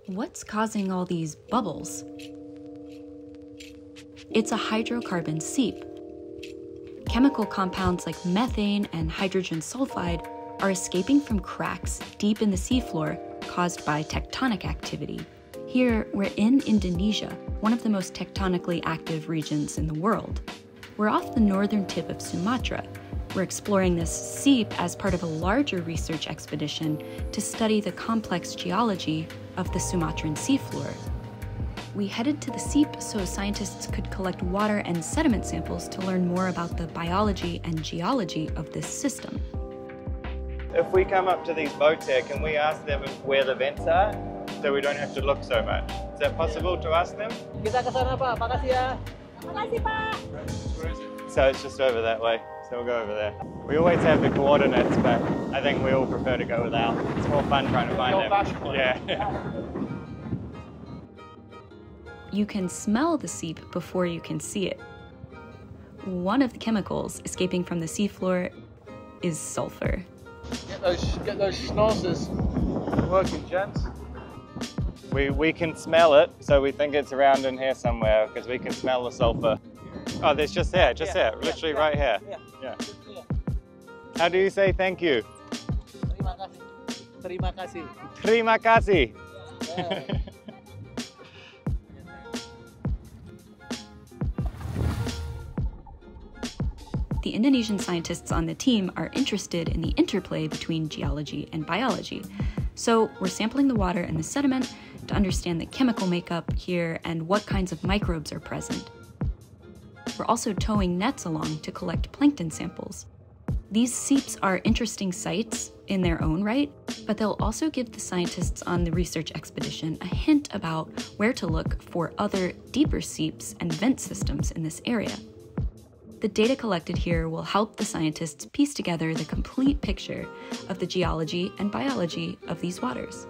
What's causing all these bubbles? It's a hydrocarbon seep. Chemical compounds like methane and hydrogen sulfide are escaping from cracks deep in the seafloor caused by tectonic activity. Here, we're in Indonesia, one of the most tectonically active regions in the world. We're off the northern tip of Sumatra. We're exploring this seep as part of a larger research expedition to study the complex geology of the Sumatran seafloor. We headed to the seep so scientists could collect water and sediment samples to learn more about the biology and geology of this system. If we come up to these boats here, can we ask them where the vents are so we don't have to look so much? Is that possible to ask them? Kita ke sana, Pak. Makasih ya. Makasih, Pak. So it's just over that way, so we'll go over there. We always have the coordinates, but I think we all prefer to go without. It's more fun trying to find them. Yeah. You can smell the seep before you can see it. One of the chemicals escaping from the seafloor is sulfur. Get those schnozzers working, gents. We can smell it, so we think it's around in here somewhere because we can smell the sulfur. Oh, there's just there, literally right here. Yeah. How do you say thank you? Terima kasih. Terima kasih. Terima kasih. The Indonesian scientists on the team are interested in the interplay between geology and biology. So we're sampling the water and the sediment to understand the chemical makeup here and what kinds of microbes are present. We're also towing nets along to collect plankton samples. These seeps are interesting sites in their own right, but they'll also give the scientists on the research expedition a hint about where to look for other deeper seeps and vent systems in this area. The data collected here will help the scientists piece together the complete picture of the geology and biology of these waters.